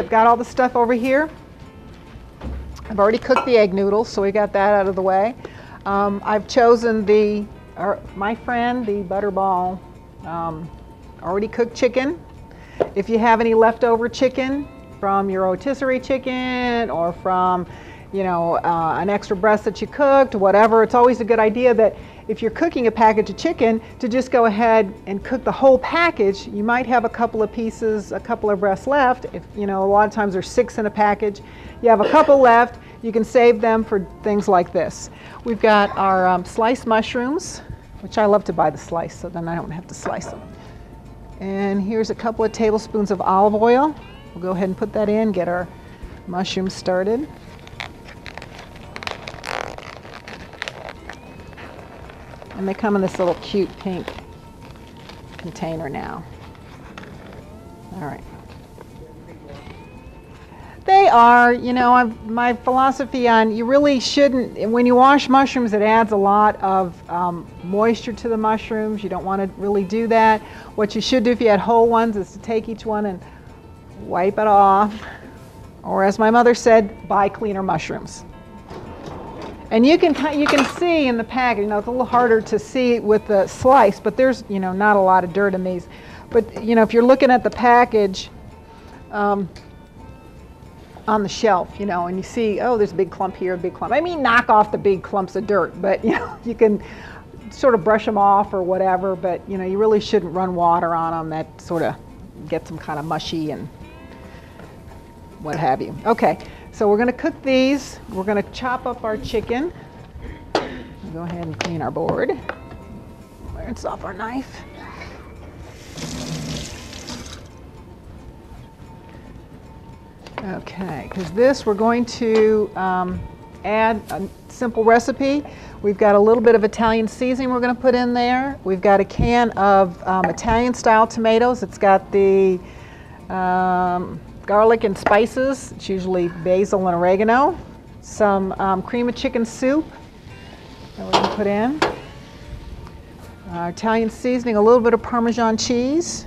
I've got all the stuff over here. I've already cooked the egg noodles, so we got that out of the way. I've chosen my friend, the Butterball already cooked chicken. If you have any leftover chicken from your rotisserie chicken or from, you know, an extra breast that you cooked, whatever, it's always a good idea that if you're cooking a package of chicken to just go ahead and cook the whole package. You might have a couple of pieces, a couple of breasts left. If, you know, a lot of times there's 6 in a package. You have a couple left, you can save them for things like this. We've got our sliced mushrooms, which I love to buy the slice, so then I don't have to slice them. And here's a couple of tablespoons of olive oil. We'll go ahead and put that in, get our mushrooms started. And they come in this little cute pink container now. All right. They are, you know, my philosophy on you really shouldn't, when you wash mushrooms, it adds a lot of moisture to the mushrooms. You don't want to really do that. What you should do if you had whole ones is to take each one and wipe it off. Or as my mother said, buy cleaner mushrooms. And you can see in the package, you know, it's a little harder to see with the slice, but there's, you know, not a lot of dirt in these. But, you know, if you're looking at the package on the shelf, you know, and you see, oh, there's a big clump here, a big clump. I mean, knock off the big clumps of dirt, but, you know, you can sort of brush them off or whatever, but, you know, you really shouldn't run water on them. That sort of gets them kind of mushy and what have you. Okay. So we're going to cook these. We're going to chop up our chicken. We'll go ahead and clean our board. Rinse off our knife. Okay, because this we're going to add a simple recipe. We've got a little bit of Italian seasoning we're going to put in there. We've got a can of Italian-style tomatoes. It's got the garlic and spices. It's usually basil and oregano. Some cream of chicken soup that we're going to put in. Italian seasoning, a little bit of Parmesan cheese.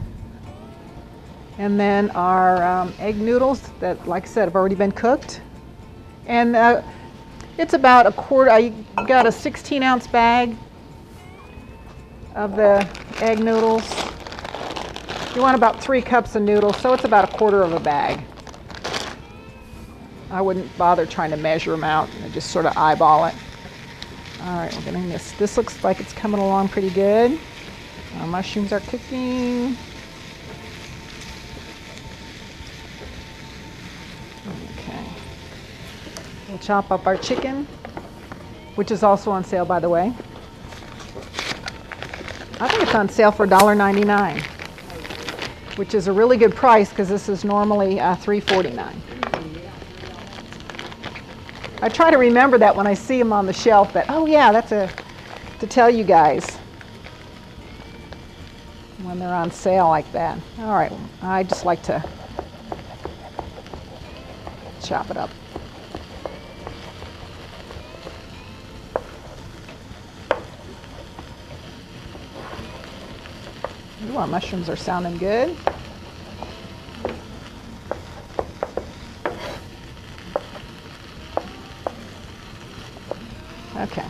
And then our egg noodles that, like I said, have already been cooked. And it's about a quarter, I got a 16-ounce bag of the egg noodles. You want about 3 cups of noodles, so it's about a quarter of a bag. I wouldn't bother trying to measure them out. I just sort of eyeball it. All right, we're getting this. This looks like it's coming along pretty good. Our mushrooms are cooking. Okay. We'll chop up our chicken, which is also on sale, by the way. I think it's on sale for $1.99. Which is a really good price because this is normally $3.49. I try to remember that when I see them on the shelf that, oh yeah, that's to tell you guys when they're on sale like that. All right, I just like to chop it up. Ooh, our mushrooms are sounding good. Okay.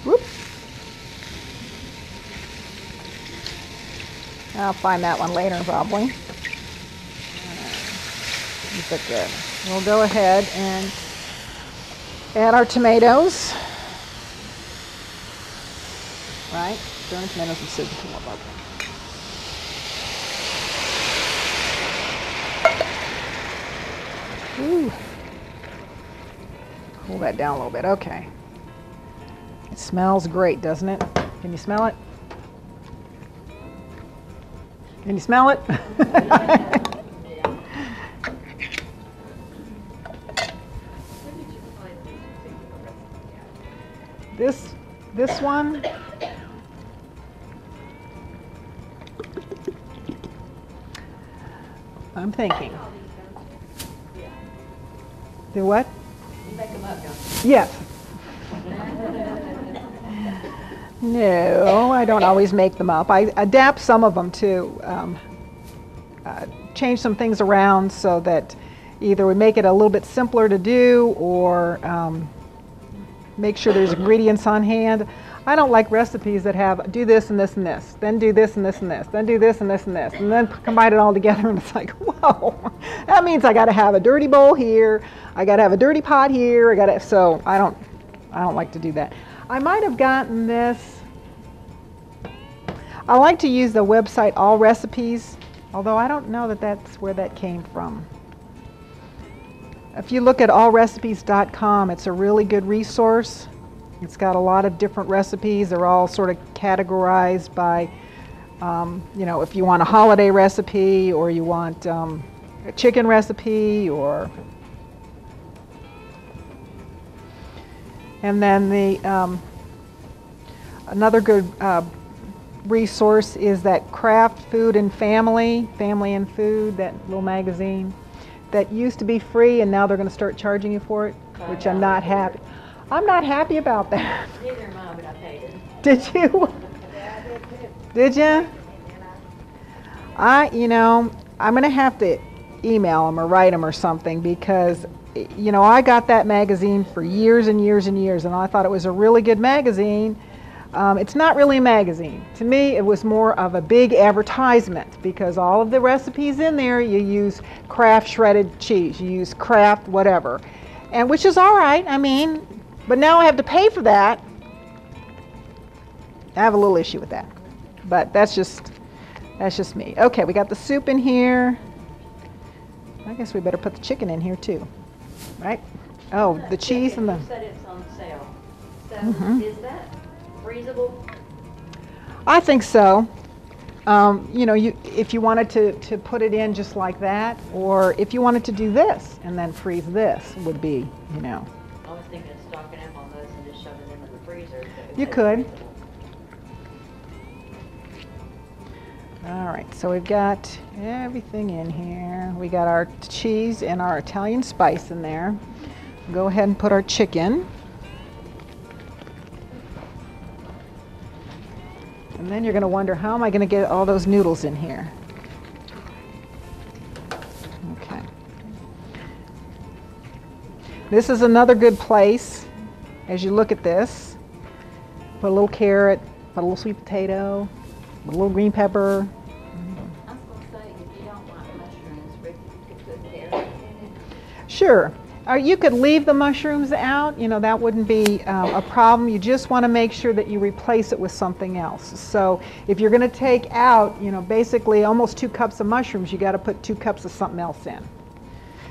Whoop. I'll find that one later probably. Keep it good. We'll go ahead and add our tomatoes. Right? Burn tomatoes and scissors to more butter. Ooh. Cool that down a little bit. Okay. It smells great, doesn't it? Can you smell it? Can you smell it? This one, I'm thinking Do what? You make them up, don't you? Yes. No, I don't always make them up. I adapt some of them too. Change some things around so that either we make it a little bit simpler to do or make sure there's ingredients on hand. I don't like recipes that have do this and this and this, then do this and this and this, then do this and this and this, and then combine it all together, and it's like, whoa, that means I got to have a dirty bowl here, I got to have a dirty pot here, so I don't like to do that. I might have gotten this. I like to use the website All Recipes, although I don't know that that's where that came from. If you look at allrecipes.com, it's a really good resource. It's got a lot of different recipes. They're all sort of categorized by, you know, if you want a holiday recipe or you want a chicken recipe or. And then the another good resource is that Craft Food and Family and Food, that little magazine that used to be free and now they're going to start charging you for it, which I'm not happy. I'm not happy about that. Neither am I, but I paid it. Did you? Yeah, I did too. Did you? You know, I'm going to have to email them or write them or something because, you know, I got that magazine for years and years and years and I thought it was a really good magazine. It's not really a magazine. To me, it was more of a big advertisement because all of the recipes in there, you use Kraft shredded cheese, you use Kraft whatever, and which is all right, I mean, but now I have to pay for that. I have a little issue with that, but that's just me. Okay, we got the soup in here. I guess we better put the chicken in here too, right? Oh, the cheese and the. You said it's on sale. So is that freezable? I think so. You know, if you wanted to put it in just like that, or if you wanted to do this and then freeze this, would be, you know. I was thinking of stocking up on those and just shoving them in the freezer. You could. All right, so we've got everything in here. We got our cheese and our Italian spice in there. Go ahead and put our chicken. And then you're going to wonder, how am I going to get all those noodles in here? Okay. This is another good place as you look at this. Put a little carrot, put a little sweet potato, a little green pepper. I was going to say, if you don't want mushrooms, Rick, you could put carrot in it. Sure. Or you could leave the mushrooms out, you know, that wouldn't be a problem. You just want to make sure that you replace it with something else. So if you're going to take out, you know, basically almost 2 cups of mushrooms, you got to put 2 cups of something else in.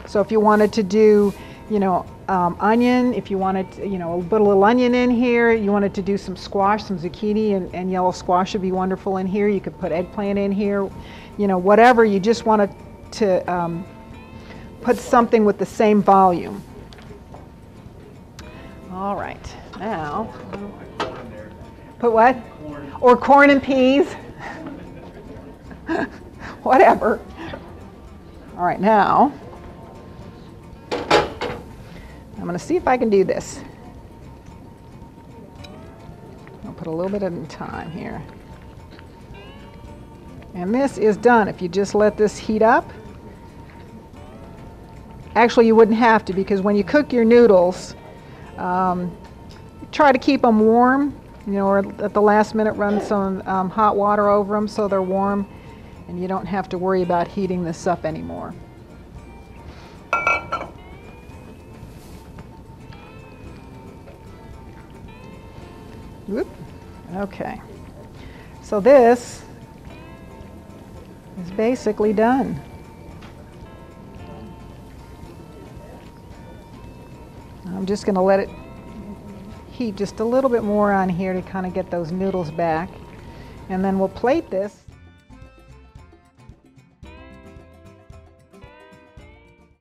So if you wanted to do, you know, onion, if you wanted to, you know, put a little onion in here, you wanted to do some squash, some zucchini and yellow squash would be wonderful in here. You could put eggplant in here, you know, whatever. You just wanted to put something with the same volume. All right, now, put what? Or corn and peas. Whatever. All right, now, I'm going to see if I can do this. I'll put a little bit at a time here. And this is done if you just let this heat up. Actually, you wouldn't have to, because when you cook your noodles, try to keep them warm, you know, or at the last minute run some hot water over them so they're warm, and you don't have to worry about heating this up anymore. Whoop. Okay. So this is basically done. I'm just going to let it heat just a little bit more on here to kind of get those noodles back. And then we'll plate this.